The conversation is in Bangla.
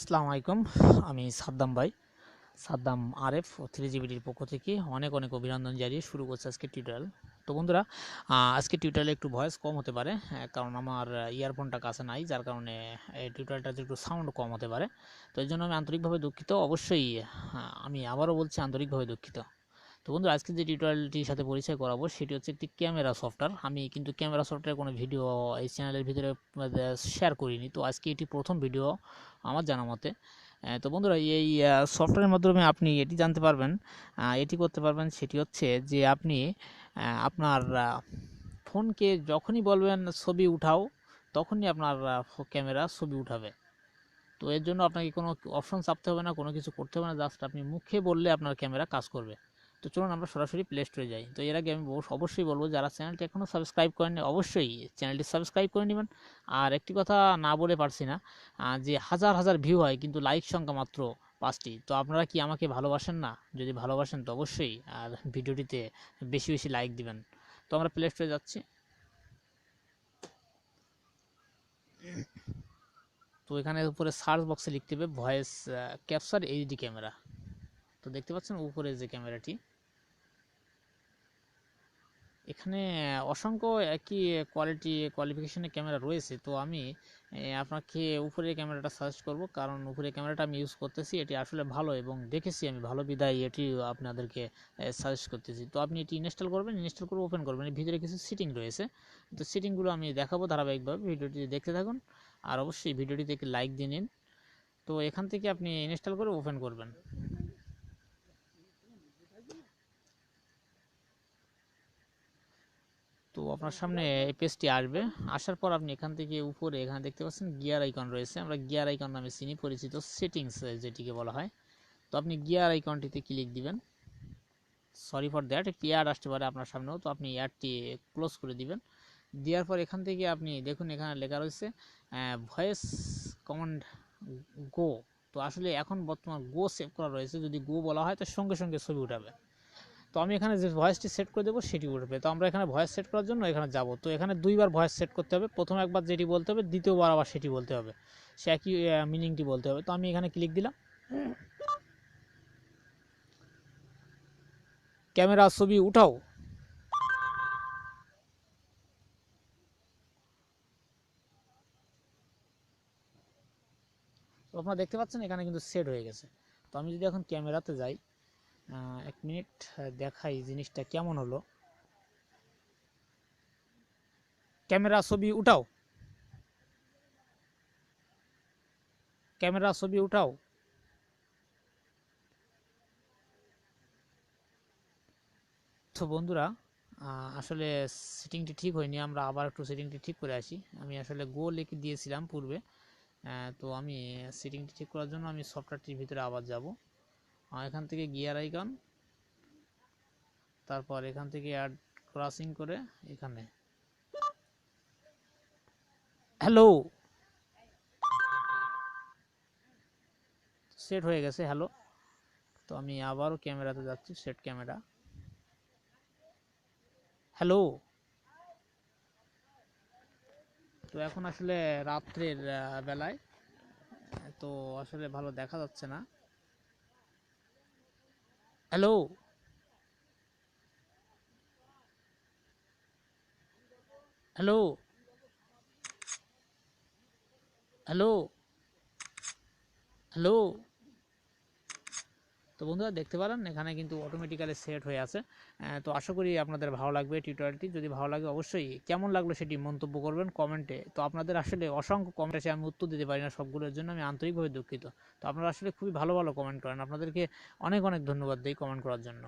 আসসালামু আলাইকুম। আমি সাদ্দাম ভাই, সাদ্দাম আরএফ ও 3GBটির পক্ষ থেকে অনেক অনেক অভিনন্দন জানিয়ে শুরু করছে আজকে টিউটোরিয়াল। তো বন্ধুরা, আজকে টিউটোরিয়ালে একটু ভয়েস কম হতে পারে, কারণ আমার ইয়ারফোনটা কাছে নাই, যার কারণে এই টিউটোরিয়ালটা একটু সাউন্ড কম হতে পারে। তো এই জন্য আমি আন্তরিকভাবে দুঃখিত। অবশ্যই আমি আবারও বলছি, আন্তরিকভাবে দুঃখিত। তো বন্ধুরা, আজকে যে টিউটোরিয়ালটির সাথে পরিচয় করাবো সেটি হচ্ছে একটি ক্যামেরা সফটওয়্যার। আমি কিন্তু ক্যামেরা সফটওয়্যার কোনো ভিডিও এই চ্যানেলের ভিতরে শেয়ার করিনি, তো আজকে এটি প্রথম ভিডিও আমার জানা মতে। তো বন্ধুরা, এই সফটওয়্যারের মাধ্যমে আপনি এটি জানতে পারবেন, এটি করতে পারবেন, সেটি হচ্ছে যে আপনি আপনার ফোনকে যখনই বলবেন ছবি উঠাও, তখনই আপনার ক্যামেরা ছবি উঠাবে। তো এর জন্য আপনাকে কোনো অপশন চাপতে হবে না, কোনো কিছু করতে হবে না, জাস্ট আপনি মুখে বললে আপনার ক্যামেরা কাজ করবে। তো চলুন আমরা সরাসরি প্লে স্টোরে যাই। তো এর আগে আমি অবশ্যই বলবো, যারা চ্যানেলটি এখনও সাবস্ক্রাইব করেননি অবশ্যই চ্যানেলটি সাবস্ক্রাইব করে নেবেন। আর একটি কথা না বলে পারছি না, যে হাজার হাজার ভিউ হয় কিন্তু লাইক সংখ্যা মাত্র 5টি। তো আপনারা কি আমাকে ভালোবাসেন না? যদি ভালোবাসেন তো অবশ্যই আর ভিডিওটিতে বেশি বেশি লাইক দিবেন। তো আমরা প্লে স্টোরে যাচ্ছি। তো এখানে উপরে সার্চ বক্সে লিখতে হবে ভয়েস ক্যাপচার এইচডি ক্যামেরা। তো দেখতে পাচ্ছেন উপরে যে ক্যামেরাটি, এখানে অসংখ্য একই কোয়ালিফিকেশনের ক্যামেরা রয়েছে। তো আমি আপনাকে উপরের ক্যামেরাটা সাজেস্ট করব, কারণ উপরের ক্যামেরাটা আমি ইউজ করতেছি, এটি আসলে ভালো এবং দেখেছি আমি ভালো বিদায় এটি আপনাদেরকে সাজেস্ট করতেছি। তো আপনি এটি ইনস্টল করবেন, ইনস্টল করে ওপেন করবেন। এর ভিতরে কিছু সেটিং রয়েছে, তো সেটিংগুলো আমি দেখাবো ধারাবাহিকভাবে। ভিডিওটি দেখতে থাকুন আর অবশ্যই ভিডিওটিতে একটি লাইক দিয়ে নিন। তো এখান থেকে আপনি ইনস্টল করে ওপেন করবেন। তো আপনার সামনে এই পেজটি আসবে। আসার পর আপনি এখান থেকে উপরে এখানে দেখতে পাচ্ছেন গিয়ার আইকন রয়েছে, আমরা গিয়ার আইকন নামে চিনি, পরিচিত সেটিংস যেটিকে বলা হয়। তো আপনি গিয়ার আইকনটিতে ক্লিক দিবেন। সরি ফর দ্যাট, একটি অ্যাড আসতে পারে আপনার সামনেও, তো আপনি অ্যাডটি ক্লোজ করে দিবেন। দেওয়ার পর এখান থেকে আপনি দেখুন এখানে লেখা রয়েছে ভয়েস কমান্ড গো। তো আসলে এখন বর্তমান গো সেভ করা রয়েছে, যদি গো বলা হয় তো সঙ্গে সঙ্গে ছবি উঠাবে। তো আমি এখানে যে ভয়েসটি সেট করে দেবো সেটি উঠবে। তো আমরা এখানে ভয়েস সেট করার জন্য এখানে যাব। তো এখানে দুইবার ভয়েস সেট করতে হবে, প্রথম একবার যেটি বলতে হবে, দ্বিতীয়বার আবার সেটি বলতে হবে, সে একই মিনিংটি বলতে হবে। তো আমি এখানে ক্লিক দিলাম, ক্যামেরা ছবি উঠাও। তো আপনারা দেখতে পাচ্ছেন এখানে কিন্তু সেট হয়ে গেছে। তো আমি যদি এখন ক্যামেরাতে যাই, এক মিনিট দেখাই জিনিসটা কেমন হলো। ক্যামেরা ছবি উঠাও, ক্যামেরা ছবি উঠাও। তো বন্ধুরা, আসলে সেটিংটি ঠিক হয়নি, আমরা আবার একটু সেটিংটি ঠিক করে আসি। আমি আসলে গো লিখে দিয়েছিলাম পূর্বে। তো আমি সেটিংটি ঠিক করার জন্য আমি সফটওয়্যারটির ভিতরে আবার যাব। এখান থেকে গিয়ার আইকন, তারপর এখান থেকে অ্যাড ক্রসিং করে এখানে হ্যালো সেট হয়ে গেছে, হ্যালো। তো আমি আবারও ক্যামেরাতে যাচ্ছি, সেট ক্যামেরা, হ্যালো। তো এখন আসলে রাত্রের বেলায়, তো আসলে ভালো দেখা যাচ্ছে না। Hello, hello, hello, hello. তো বন্ধুরা দেখতে পারেন এখানে কিন্তু অটোমেটিক্যালি সেট হয়ে আছে। তো আশা করি আপনাদের ভালো লাগবে টিউটোরিয়ালটি। যদি ভালো লাগে অবশ্যই কেমন লাগলো সেটি মন্তব্য করবেন কমেন্টে। তো আপনাদের আসলে অসংখ্য কমেন্ট আসে, আমি উত্তর দিতে পারি না সবগুলোর জন্য, আমি আন্তরিকভাবে দুঃখিত। তো আপনারা আসলে খুবই ভালো ভালো কমেন্ট করেন, আপনাদেরকে অনেক অনেক ধন্যবাদ দিই কমেন্ট করার জন্য।